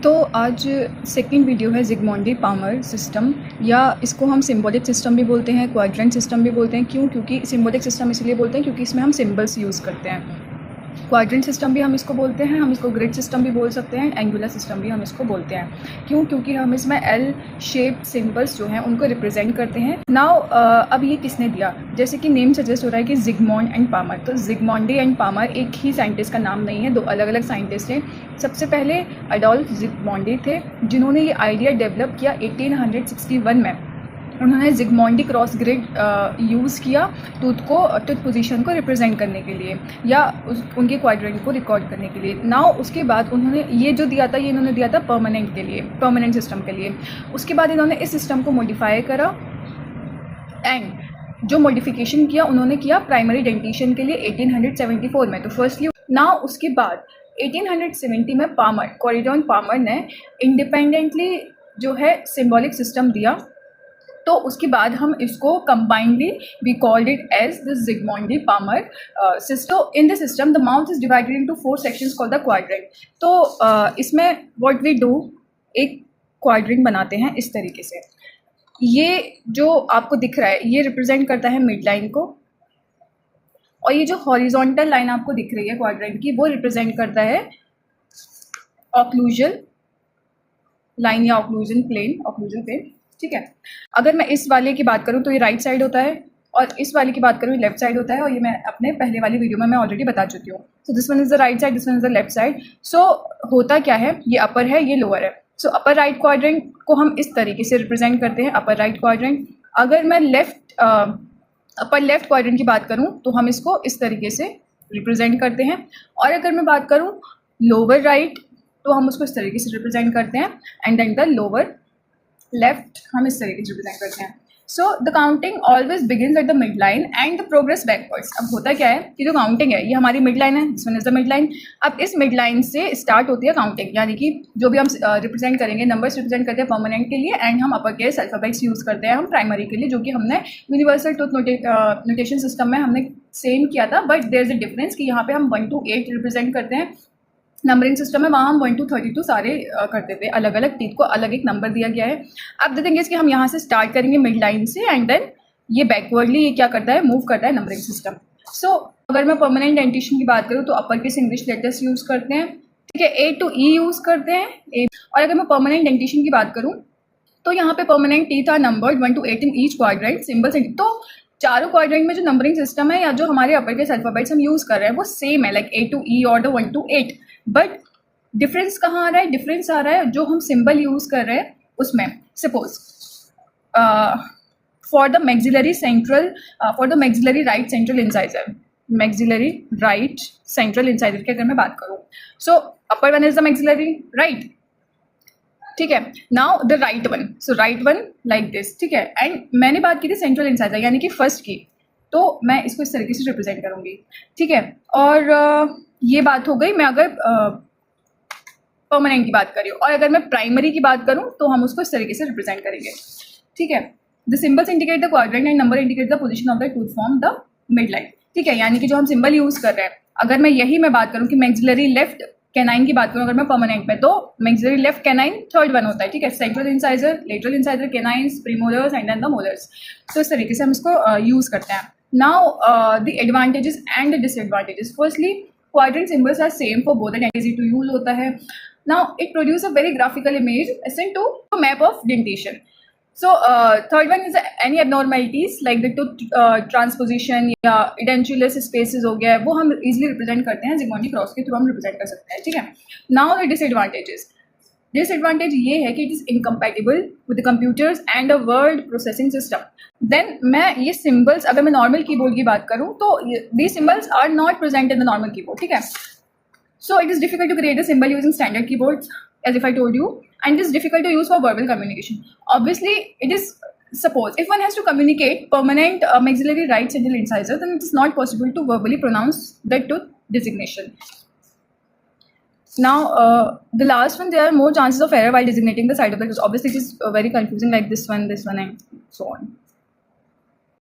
तो आज second video है ज़िगमॉन्डी पामर सिस्टम, या इसको हम सिंबॉलिक सिस्टम भी बोलते हैं, क्वाड्रेंट सिस्टम भी बोलते हैं। क्यों? क्योंकि सिंबॉलिक सिस्टम इसलिए बोलते हैं क्योंकि इसमें हम सिंबल्स यूज़ करते हैं। क्वाड्रेंट सिस्टम भी हम इसको बोलते हैं, हम इसको ग्रिड सिस्टम भी बोल सकते हैं, एंगुलर सिस्टम भी हम इसको बोलते हैं। क्यों? क्योंकि हम इसमें एल शेप सिंबल्स जो हैं उनको रिप्रेजेंट करते हैं। नाउ अब ये किसने दिया? जैसे कि नेम सजेस्ट हो रहा है कि ज़िगमॉन्ड एंड पामर, तो ज़िगमॉन्डी एंड पामर एक ही साइंटिस्ट का नाम नहीं है, दो अलग अलग साइंटिस्ट हैं। सबसे पहले एडोल्फ ज़िगमॉन्डी थे जिन्होंने ये आइडिया डेवलप किया 1861 में। उन्होंने ज़िगमॉन्डी क्रॉस ग्रिड यूज़ किया टूथ पोजीशन को रिप्रेजेंट करने के लिए, या उनके क्वाड्रेंट को रिकॉर्ड करने के लिए। नाउ उसके बाद उन्होंने ये जो दिया था, ये इन्होंने दिया था परमानेंट के लिए, परमानेंट सिस्टम के लिए। उसके बाद इन्होंने इस सिस्टम को मॉडिफाई करा, एंड जो मॉडिफिकेशन किया उन्होंने किया प्राइमरी डेंटिशन के लिए 1874 में। तो फर्स्टली नाउ उसके बाद 1870 में कॉरिडोन पामर ने इंडिपेंडेंटली जो है सिंबॉलिक सिस्टम दिया। तो उसके बाद हम इसको combinedly we called it as the Zsigmondy Palmer system. In the system the mouth is divided into 4 sections called the quadrant. तो इसमें व्हाट वी डू, एक क्वाड्रेंट बनाते हैं इस तरीके से। ये जो आपको दिख रहा है ये रिप्रेजेंट करता है मिड लाइन को, और ये जो हॉरिजॉन्टल लाइन आपको दिख रही है क्वाड्रेंट की, वो रिप्रेजेंट करता है ऑक्लूजल लाइन या ऑक्लूजल प्लेन। ठीक है। अगर मैं इस वाले की बात करूं तो ये राइट साइड होता है, और इस वाले की बात करूं ये लेफ्ट साइड होता है, और ये मैं अपने पहले वाली वीडियो में मैं ऑलरेडी बता चुकी हूँ। So this one is the right side, this one is the left side. So होता क्या है, ये अपर है, ये लोअर है। सो अपर राइट क्वाड्रेंट को हम इस तरीके से रिप्रेजेंट करते हैं, अपर राइट क्वाड्रेंट। अगर मैं अपर लेफ्ट क्वाड्रेंट की बात करूँ तो हम इसको इस तरीके से रिप्रेजेंट करते हैं, और अगर मैं बात करूँ लोअर राइट तो हम उसको इस तरीके से रिप्रेजेंट करते हैं, and then the lower left हम इस तरीके से रिप्रेजेंट करते हैं। So the counting always begins at the mid line and the progress backwards. अब होता क्या है कि जो काउंटिंग है ये हमारी मिड लाइन है, this one is the mid line. अब इस मिड लाइन से स्टार्ट होती है काउंटिंग, यानी कि जो भी हम रिप्रेजेंट करेंगे, नंबर्स रिप्रेजेंट करते हैं परमानेंट के लिए, एंड हम अपर केस अल्फाबेट्स यूज़ करते हैं हम प्राइमरी के लिए, जो कि हमने यूनिवर्सल ट्रूथ नोटेशन सिस्टम में हमने सेम किया था। But there is a difference कि यहाँ पे हम 1 to 8 रिप्रेजेंट करते हैं। नंबरिंग सिस्टम में वहाँ हम 1 to 32 सारे करते थे, अलग अलग टीथ को अलग एक नंबर दिया गया है। अब द थिंग इज कि हम यहाँ से स्टार्ट करेंगे मिड लाइन से, एंड देन ये बैकवर्डली ये क्या करता है, मूव करता है नंबरिंग सिस्टम। सो अगर मैं परमानेंट डेंटिशन की बात करूँ तो upper case English letters use करते हैं, ठीक है, A to E यूज़ करते हैं A। और अगर मैं परमानेंट डेंटिशन की बात करूँ तो यहाँ पे permanent teeth are numbered 1 to 8 in each quadrant symbols. तो चारों क्वाड्रेंट में जो नंबरिंग सिस्टम है या जो हमारे अपर केस अल्फाबेट्स हम यूज़ कर रहे हैं वो सेम है, लाइक A to E और द 1 to 8। बट डिफरेंस कहाँ आ रहा है? डिफरेंस आ रहा है जो हम सिंबल यूज़ कर रहे हैं उसमें। Suppose for the maxillary right central incisor, maxillary right central incisor की अगर मैं बात करूँ, so upper one is the maxillary right, ठीक है। Now the right one, so right one like this, ठीक है। एंड मैंने बात की थी सेंट्रल इंसाइजर यानी कि फर्स्ट की, तो मैं इसको इस तरीके से रिप्रेजेंट करूँगी, ठीक है। और ये बात हो गई मैं अगर परमानेंट की बात करी, और अगर मैं प्राइमरी की बात करूं तो हम उसको इस तरीके से रिप्रेजेंट करेंगे, ठीक है। The symbols indicate the quadrant and number indicate the position of the tooth from the mid line, ठीक है। यानी कि जो हम सिंबल यूज़ कर रहे हैं, अगर मैं बात करूं कि मैक्सिलरी लेफ्ट कैनाइन की बात करूं अगर मैं परमानेंट में, तो maxillary left canine third one होता है, ठीक है। Central incisor, lateral incisor, canines, premolars and then the molars. तो इस तरीके से हम इसको यूज़ करते हैं। Now the advantages and the disadvantages. Firstly quadrant symbols are same for both and easy to use होता है। Now it produces a very graphical image akin to a map of dentation. So third one is any abnormalities like the tooth transposition या edentulous spaces हो गया, वो हम easily represent करते हैं ज़िगमॉन्डी cross के थ्रू हम represent कर सकते हैं, ठीक है। Now the disadvantages. डिसएडवांटेज ये है कि it is incompatible with the computers and a word processing system. Then मैं ये सिम्बल्स, अगर मैं नॉर्मल कीबोर्ड की बात करूँ तो these symbols are not present in the normal keyboard, ठीक है। So it is difficult to create a symbol using standard keyboards, as if I told you, and it is difficult to use for verbal communication. Obviously, it is, suppose if one has to communicate permanent maxillary right central incisor, then it is not possible to verbally pronounce the tooth designation. Now, the last one, there are more chances of error while designating the side of the tooth. Obviously, it is very confusing, like this one, and so on.